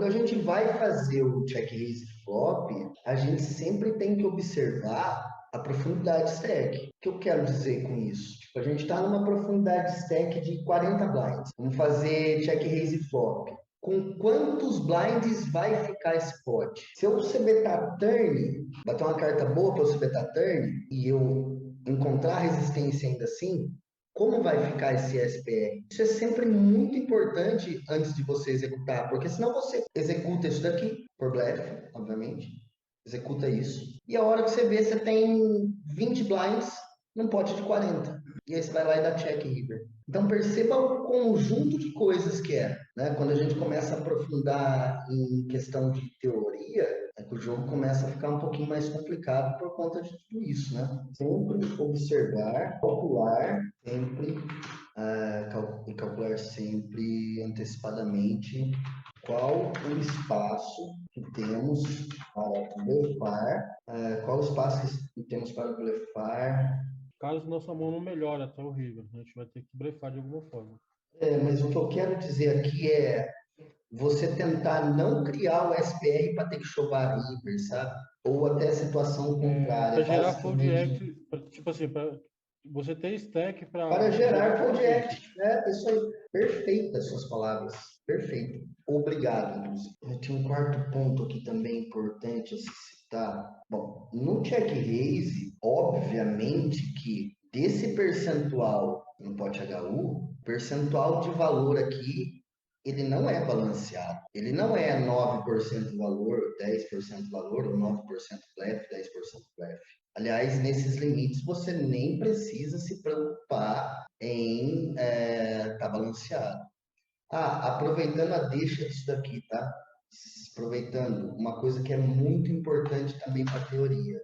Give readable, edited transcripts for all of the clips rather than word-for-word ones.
Quando a gente vai fazer o check raise flop, a gente sempre tem que observar a profundidade stack. O que eu quero dizer com isso? Tipo, a gente está numa profundidade stack de 40 blinds. Vamos fazer check raise flop. Com quantos blinds vai ficar esse pot? Se eu betar turn, bater uma carta boa para eu betar turn, e eu encontrar resistência ainda assim, como vai ficar esse SPR? Isso é sempre muito importante antes de você executar, porque senão você executa isso daqui, por blefe, obviamente, executa isso, e a hora que você vê, você tem 20 blinds num pote de 40. E aí você vai lá e dá check river. Então perceba o conjunto de coisas que é, né? Quando a gente começa a aprofundar em questão de teoria, é que o jogo começa a ficar um pouquinho mais complicado por conta de tudo isso, né? Sempre observar, calcular, sempre e calcular sempre antecipadamente qual o espaço que temos para blefar, qual o espaço que temos para blefar. Caso nossa mão não melhore até o River, a gente vai ter que blefar de alguma forma. Mas o que eu quero dizer aqui é você tentar não criar o SPR para ter que chover River, sabe? Ou até a situação Para contrária, gerar fold basicamente act, tipo assim, para você ter stack para para gerar gerar fold fold act. act. É isso aí. Perfeitas suas palavras. Perfeito. Obrigado, inclusive. Eu tinha um quarto ponto aqui também importante a se citar. Bom, no check raise, obviamente que desse percentual no pote HU, percentual de valor aqui, ele não é balanceado. Ele não é 9% valor, 10% valor, ou 9% blefe, 10% blefe. Aliás, nesses limites você nem precisa se preocupar em estar balanceado. Aproveitando a deixa disso daqui, tá? Aproveitando, uma coisa que é muito importante também para a teoria.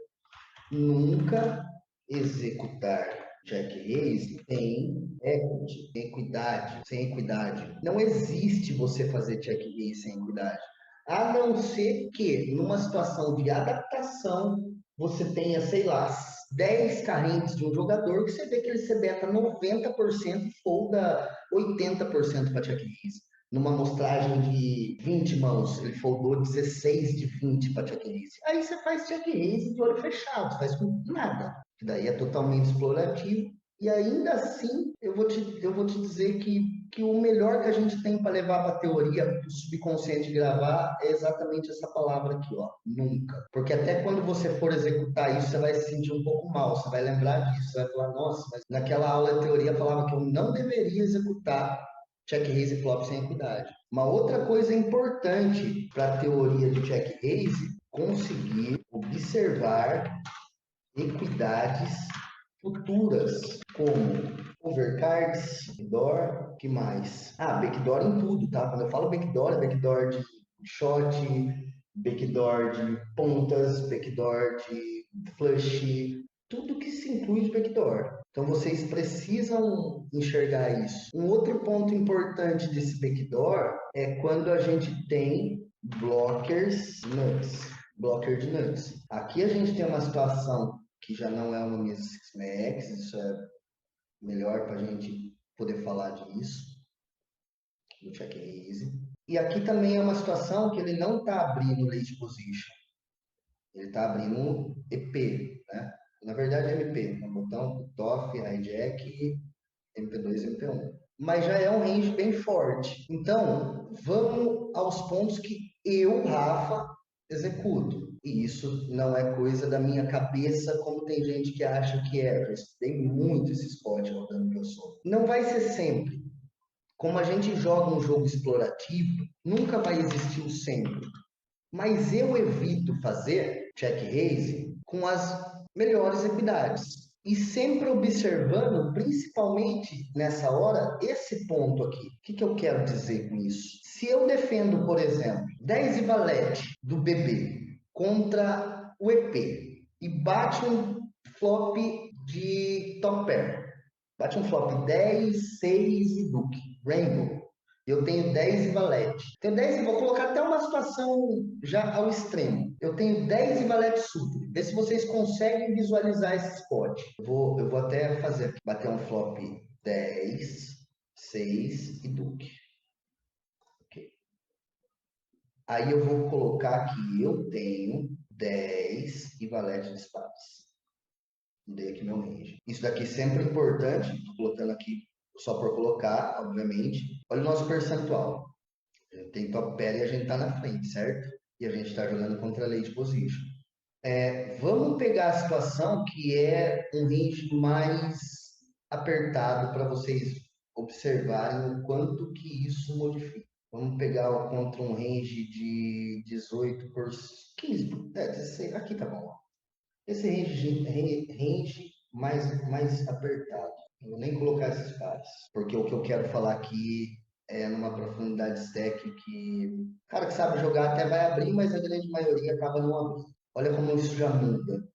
Nunca executar check raise sem equity, equidade, sem equidade. Não existe você fazer check raise sem equidade. A não ser que, numa situação de adaptação, você tenha, sei lá, 10 carentes de um jogador que você vê que ele se beta 90% e folda 80% para check raise. Numa amostragem de 20 mãos, ele foldou 16 de 20 para check raise. Aí você faz check raise de olho fechado, você faz com nada. Que daí é totalmente explorativo. E ainda assim, eu vou te dizer que o melhor que a gente tem para levar para a teoria, para o subconsciente gravar, é exatamente essa palavra aqui, ó, nunca. Porque até quando você for executar isso, você vai se sentir um pouco mal, você vai lembrar disso, você vai falar, nossa, mas naquela aula de teoria falava que eu não deveria executar check raise e flop sem equidade. Uma outra coisa importante para a teoria de check raise, conseguir observar equidades futuras, como overcards, backdoor, que mais? Backdoor em tudo, tá? Quando eu falo backdoor, é backdoor de shot, backdoor de pontas, backdoor de flush, tudo que se inclui de backdoor. Então vocês precisam enxergar isso. Um outro ponto importante desse backdoor é quando a gente tem blockers nuts, blocker de nuts. Aqui a gente tem uma situação que já não é uma mesa Six-Max, isso é melhor para a gente poder falar disso no check raise. E aqui também é uma situação que ele não está abrindo late position, ele está abrindo EP, né? Na verdade é MP, né? Botão, TOF, hijack, MP2 e MP1. Mas já é um range bem forte. Então, vamos aos pontos que eu, Rafa, executo. E isso não é coisa da minha cabeça, como tem gente que acha que é. Eu estudei muito esse spot rodando que eu sou. Não vai ser sempre. Como a gente joga um jogo explorativo, nunca vai existir o sempre. Mas eu evito fazer check raise com as melhores equidades. E sempre observando, principalmente nessa hora, esse ponto aqui. O que eu quero dizer com isso? Se eu defendo, por exemplo, 10 e valete do BB contra o EP e bate um flop de top pair, bate um flop 10, 6 e Duque, Rainbow. Eu tenho 10 e valete. Tenho 10 e vou colocar até uma situação já ao extremo. Eu tenho 10 e valete super. Vê se vocês conseguem visualizar esse spot. Eu vou até fazer aqui, bater um flop 10, 6 e Duque. Ok. Aí eu vou colocar que eu tenho 10 e valete de espadas. Mudei aqui meu range. Isso daqui sempre é importante, estou colocando aqui só por colocar, obviamente. Olha o nosso percentual. A gente tem top pair e a gente está na frente, certo? E a gente está jogando contra a late position. Vamos pegar a situação que é um range mais apertado para vocês observarem o quanto que isso modifica. Vamos pegar contra um range de 18 por 15, 16, aqui tá bom. Esse range mais apertado. Eu vou nem colocar esses pares, porque o que eu quero falar aqui é numa profundidade stack que o cara que sabe jogar até vai abrir, mas a grande maioria acaba não abrindo. Olha como isso já muda.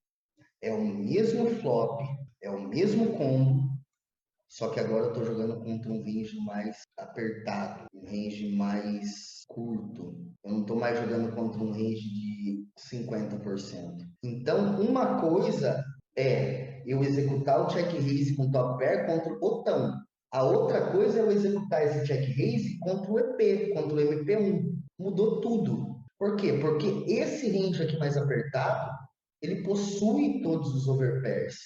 É o mesmo flop, é o mesmo combo, só que agora eu estou jogando contra um range mais apertado, um range mais curto. Eu não estou mais jogando contra um range de 50%. Então, uma coisa é eu executar o check raise com top pair contra o botão. A outra coisa é eu executar esse check raise contra o EP, contra o MP1. Mudou tudo. Por quê? Porque esse range aqui mais apertado, ele possui todos os overpairs.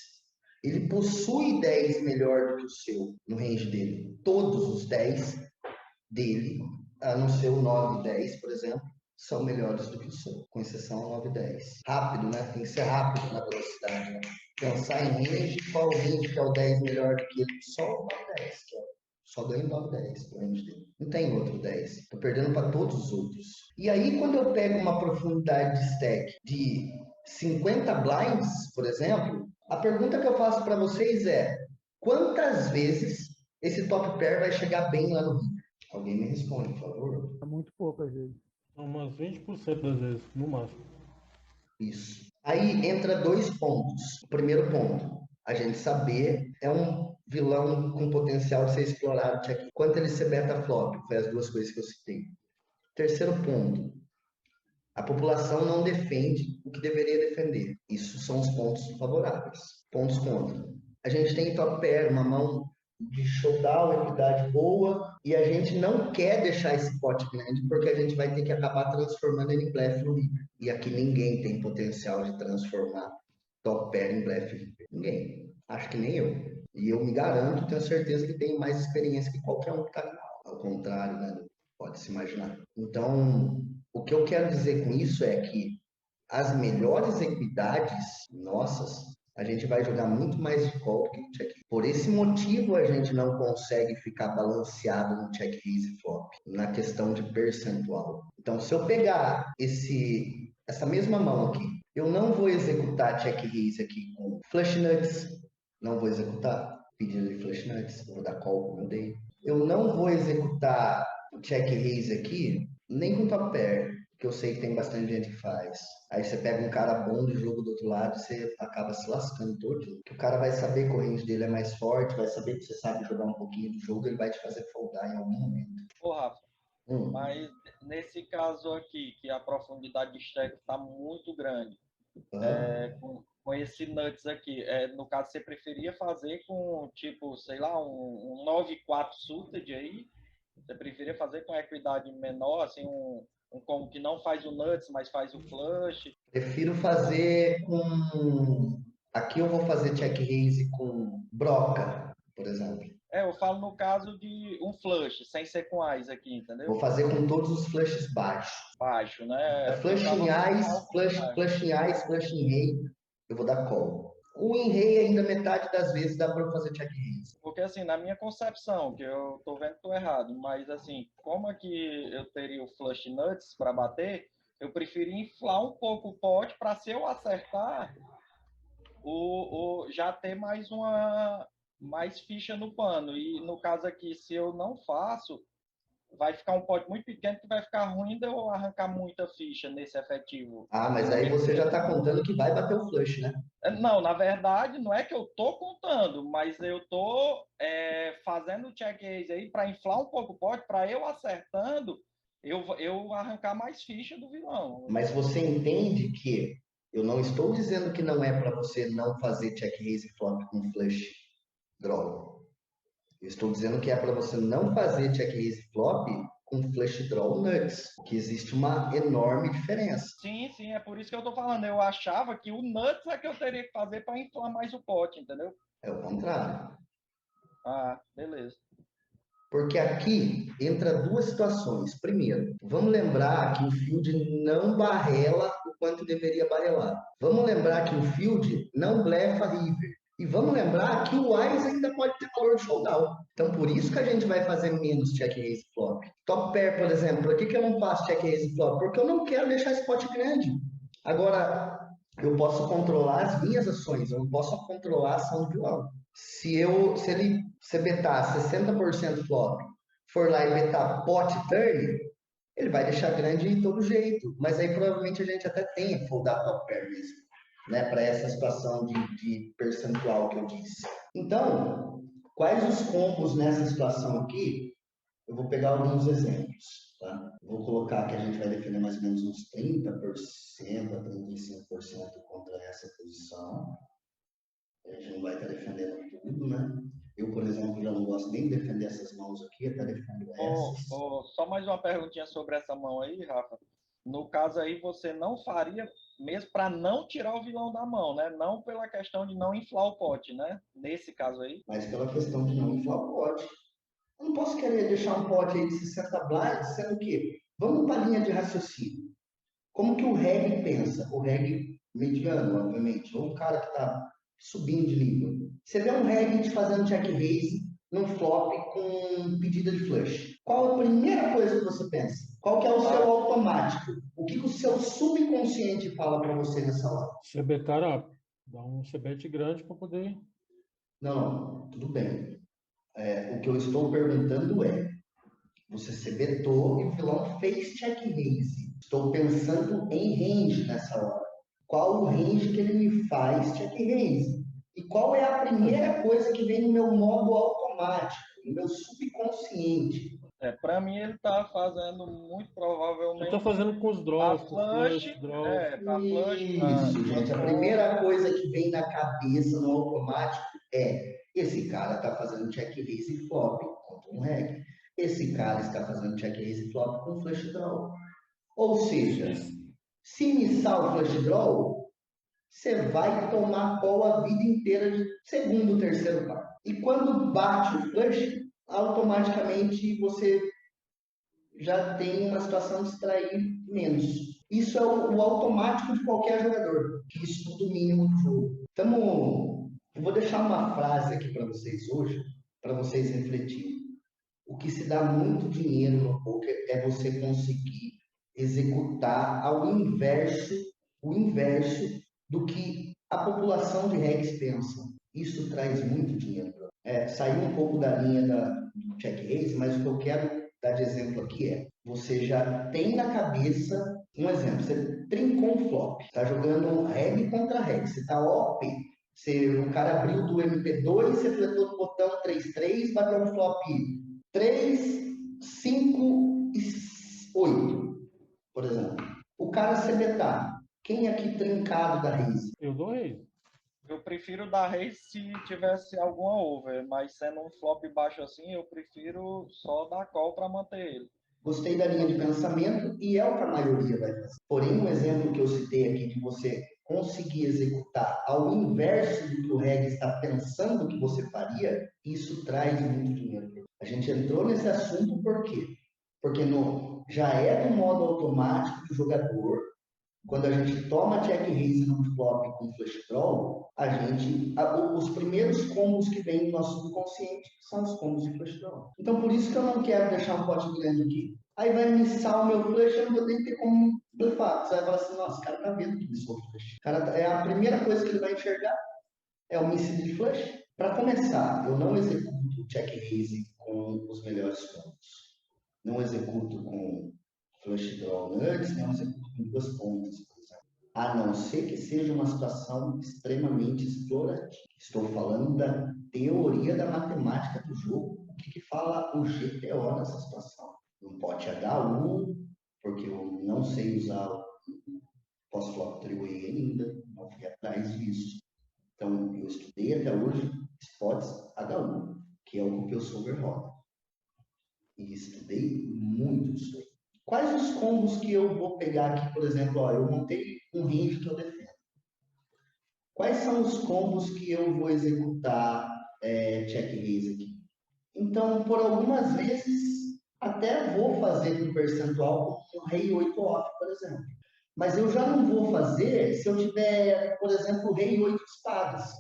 Ele possui 10 melhor do que o seu no range dele. Todos os 10 dele, a não ser o 9 e 10, por exemplo, são melhores do que o seu, com exceção ao 9 e 10. Rápido, né? Tem que ser rápido na velocidade. Né? Pensar em range, qual range que é o 10 melhor do que ele? Só o 9 e 10, que é só ganho 9 e 10 do range dele. Não tem outro 10. Estou perdendo para todos os outros. E aí, quando eu pego uma profundidade de stack de 50 blinds, por exemplo, a pergunta que eu faço para vocês é: quantas vezes esse top pair vai chegar bem lá no River? Alguém me responde, por favor. É muito pouco às vezes. Umas 20% das vezes, no máximo. Isso. Aí entra dois pontos. O primeiro ponto, a gente saber é um vilão com potencial de ser explorado aqui. Quanto ele ser beta flop, foi as duas coisas que eu citei. Terceiro ponto, a população não defende o que deveria defender. Isso são os pontos favoráveis. Pontos contra. A gente tem top pair, uma mão de showdown, equidade boa, e a gente não quer deixar esse pote grande, porque a gente vai ter que acabar transformando ele em blefe no River. E aqui ninguém tem potencial de transformar top pair em blefe River. Ninguém. Acho que nem eu. E eu me garanto, tenho certeza que tenho mais experiência que qualquer um que está aqui. Ao contrário, né? Pode se imaginar. Então, o que eu quero dizer com isso é que as melhores equidades nossas, a gente vai jogar muito mais de call do que de check. Por esse motivo, a gente não consegue ficar balanceado no check raise e flop, na questão de percentual. Então, se eu pegar essa mesma mão aqui, eu não vou executar check raise aqui com flush nuts, não vou executar pedido de flush nuts, vou dar call como eu dei. Eu não vou executar o check raise aqui, nem com top pair, que eu sei que tem bastante gente que faz. Aí você pega um cara bom de jogo do outro lado e você acaba se lascando todo. Que o cara vai saber que o range dele é mais forte, vai saber que você sabe jogar um pouquinho do jogo, ele vai te fazer foldar em algum momento. Ô, Rafa, mas nesse caso aqui, que a profundidade de stack está muito grande, com esse nuts aqui, no caso, você preferia fazer com, tipo, sei lá, um 9-4 suited aí? Você preferia fazer com equidade menor, assim, um combo que não faz o nuts, mas faz o flush? Prefiro fazer com... Aqui eu vou fazer check raise com broca, por exemplo. Eu falo no caso de um flush, sem ser com eyes aqui, entendeu? Vou fazer com todos os flushes baixos. Baixo, né? Flush em eyes, flush em eyes, flush em rei, eu vou dar call. O em rei ainda metade das vezes dá para fazer check raise. Porque assim, na minha concepção, que eu tô vendo que tô errado, mas assim, como aqui eu teria o flush nuts para bater, eu preferi inflar um pouco o pote para, se eu acertar, já ter mais ficha no pano. E no caso aqui, se eu não faço, vai ficar um pote muito pequeno que vai ficar ruim de eu arrancar muita ficha nesse efetivo. Ah, mas aí você já está contando que vai bater o flush, né? Não, na verdade, não é que eu tô contando, mas eu tô fazendo o check raise aí para inflar um pouco o pote, para eu acertando, eu arrancar mais ficha do vilão. Mas você entende que eu não estou dizendo que não é para você não fazer check raise flop com flush draw. Eu estou dizendo que é para você não fazer check raise flop com flush draw nuts, porque existe uma enorme diferença. Sim, é por isso que eu tô falando. Eu achava que o nuts é que eu teria que fazer para inflar mais o pote, entendeu? É o contrário. Ah, beleza. Porque aqui entra duas situações. Primeiro, vamos lembrar que o field não barrela o quanto deveria barrelar. Vamos lembrar que o field não blefa river. E vamos lembrar que o Wise ainda pode ter valor de showdown. Então, por isso que a gente vai fazer menos check raise flop. Top pair, por exemplo, por que eu não faço check raise flop? Porque eu não quero deixar esse pote grande. Agora, eu posso controlar as minhas ações, eu não posso controlar a ação do vilão. Se ele betar 60% flop, for lá e betar pot turn, ele vai deixar grande de todo jeito. Mas aí provavelmente a gente até tenha foldar top pair mesmo, né? Para essa situação de percentual que eu disse. Então, quais os combos nessa situação aqui? Eu vou pegar alguns exemplos. Tá? Vou colocar que a gente vai defender mais ou menos uns 30% a 35% contra essa posição. A gente não vai estar defendendo tudo, né? Eu, por exemplo, já não gosto nem de defender essas mãos aqui, até defendo essas. Só mais uma perguntinha sobre essa mão aí, Rafa. No caso aí, você não faria mesmo para não tirar o vilão da mão, né? Não pela questão de não inflar o pote, né? Nesse caso aí. Mas pela questão de não inflar o pote. Eu não posso querer deixar um pote aí de 60 blinds, sendo que, vamos para a linha de raciocínio. Como que o reggae pensa? O reggae mediano, obviamente, ou um cara que está subindo de nível. Você vê um reggae te fazendo check raise num flop com pedida de flush. Qual a primeira coisa que você pensa? Qual que é o seu automático? O que o seu subconsciente fala para você nessa hora? CBetar up. Dá um CBet grande para poder. Não, tudo bem. O que eu estou perguntando é, você se betou e o vilão fez check raise. Estou pensando em range nessa hora. Qual o range que ele me faz check raise? E qual é a primeira coisa que vem no meu modo automático, no meu subconsciente? Para mim ele tá fazendo muito Eu provavelmente estou fazendo com os a draws, com flush, flush, draws. para flush, Isso, para gente. A call. primeira coisa que vem na cabeça no automático é: esse cara está fazendo check raise flop contra um reg. Esse cara está fazendo check raise flop com flush draw. Ou seja, se missar o flush draw, você vai tomar call a vida inteira de segundo, terceiro par. E quando bate o flush, automaticamente você já tem uma situação de extrair menos. Isso é o automático de qualquer jogador que estuda o mínimo do jogo. Eu vou deixar uma frase aqui para vocês hoje, para vocês refletirem. O que se dá muito dinheiro no poker é você conseguir executar o inverso do que a população de regs pensa. Isso traz muito dinheiro. Saiu um pouco da linha do check raise, mas o que eu quero dar de exemplo aqui é, você já tem na cabeça, um exemplo, você trincou um flop, está jogando reg contra reg, você está OP, o cara abriu do MP2, você fletou do botão 3-3, bateu um flop 3, 5 e 8, por exemplo. O cara CBTA, quem aqui trincado da raise? Eu dou raise. Eu prefiro dar raise se tivesse alguma over, mas sendo um flop baixo assim, eu prefiro só dar call para manter ele. Gostei da linha de pensamento e é o que a maioria vai fazer. Porém, um exemplo que eu citei aqui de você conseguir executar ao inverso do que o reg está pensando que você faria, isso traz muito dinheiro. A gente entrou nesse assunto por quê? Porque já é do modo automático do jogador. Quando a gente toma check raise num flop com flush draw, os primeiros combos que vêm no nosso subconsciente são os combos de flush draw. Então, por isso que eu não quero deixar um pote grande aqui. Aí vai missar o meu flush, eu não vou nem ter como blefar. Você vai falar assim, nossa, o cara tá vendo que missou o flush. É a primeira coisa que ele vai enxergar é o miss de flush. Para começar, eu não executo check raise com os melhores combos. Não executo com flush draw nuts, não executo com duas pontas, por exemplo. A não ser que seja uma situação extremamente explorativa. Estou falando da teoria da matemática do jogo. O que fala o GTO nessa situação? Um pote HU, porque eu não sei usar o post-flop three-way ainda, não fui atrás disso. Então, eu estudei até hoje spots HU, que é o que eu sou overroda. E estudei muito isso aí. Quais os combos que eu vou pegar aqui, por exemplo, ó, eu montei um range que eu defendo. Quais são os combos que eu vou executar check raise aqui? Então, por algumas vezes, até vou fazer com percentual com rei 8 off, por exemplo. Mas eu já não vou fazer se eu tiver, por exemplo, rei 8 espadas.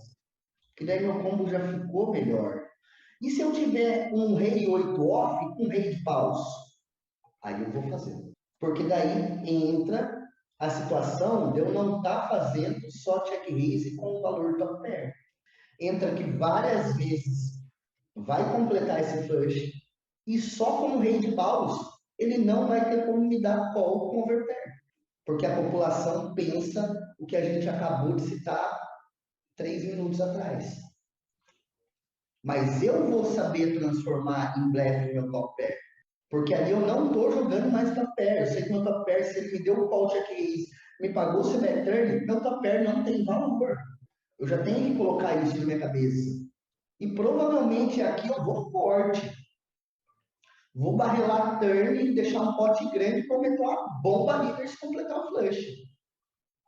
Que daí meu combo já ficou melhor. E se eu tiver um rei 8 off com rei de paus? Aí eu vou fazer. Porque daí entra a situação de eu não estar fazendo só check raise com o valor top pair. Entra que várias vezes vai completar esse flush e só com o rei de paus ele não vai ter como me dar call converter. Porque a população pensa o que a gente acabou de citar 3 minutos atrás. Mas eu vou saber transformar em blefe meu top pair. Porque ali eu não estou jogando mais top pair. Eu sei que meu top pair, se ele me deu o call check raise, me pagou o select turn, meu top pair não tem valor. Eu já tenho que colocar isso na minha cabeça. E provavelmente aqui eu vou forte. Vou barrelar turn e deixar um pote grande para meter uma bomba líder se completar o flush.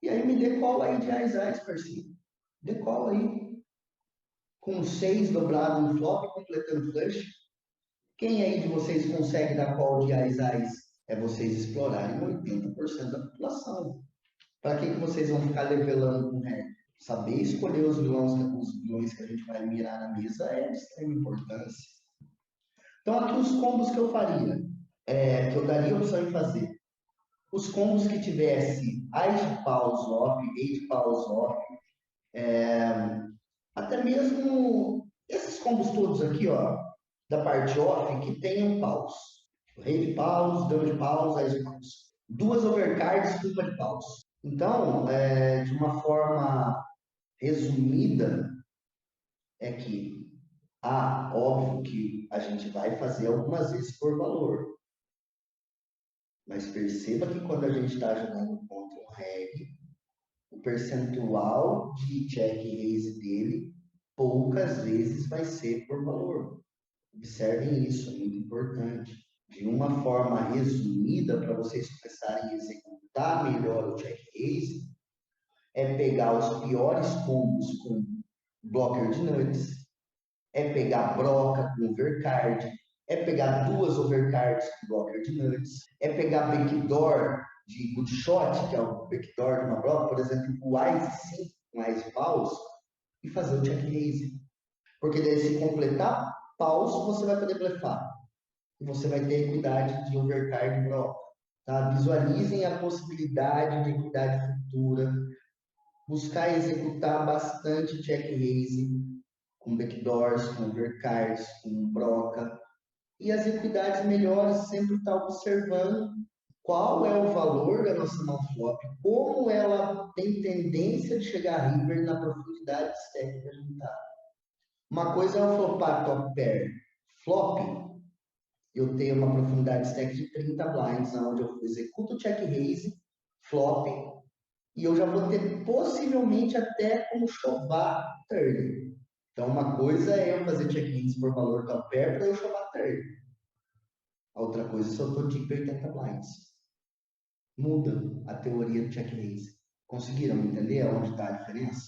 E aí me decola aí de Ais, parceiro. Decola aí. Com 6 dobrado no flop, completando flush. Quem aí de vocês consegue dar call de Ais? É vocês explorarem 80% da população. Para que vocês vão ficar levelando com ré? Saber escolher os vilões que a gente vai mirar na mesa é de extrema importância. Então, aqui os combos que eu faria, que eu daria opção em fazer. Os combos que tivesse Ais de paus off, Rei de paus off, até mesmo esses combos todos aqui, ó, da parte off, que tenham paus. Rei de paus, dama de paus, Ais de paus. 2 overcards, uma de paus. Então, de uma forma resumida, é que, óbvio que a gente vai fazer algumas vezes por valor. Mas perceba que quando a gente está jogando contra um reg, o percentual de check raise dele poucas vezes vai ser por valor. Observem isso, é muito importante. De uma forma resumida, para vocês começarem a executar melhor o check raise, é pegar os piores combos com blocker de nuts, é pegar broca com overcard, é pegar 2 overcards com blocker de nuts, é pegar backdoor de good shot, que é o backdoor de uma broca, por exemplo, o Ice 5 com Ice paus, e fazer o check raise. Porque daí, se completar paus, você vai poder blefar. E você vai ter equidade de overcard e broca. Tá? Visualizem a possibilidade de equidade futura. Buscar executar bastante check raise com backdoors, com overcards, com broca. E as equidades melhores sempre está observando qual é o valor da nossa mão flop, como ela tem tendência de chegar a river na profundidade de stack que a gente está. Uma coisa é o flopar top pair. Flop, eu tenho uma profundidade de stack de 30 blinds, onde eu executo o check raise, flop, e eu já vou ter possivelmente até como chovar turn. Então, uma coisa é eu fazer check raise por valor top pair para eu chovar turn. A outra coisa é se eu estou deep 80 blinds. Muda a teoria do check raise. Conseguiram entender onde está a diferença?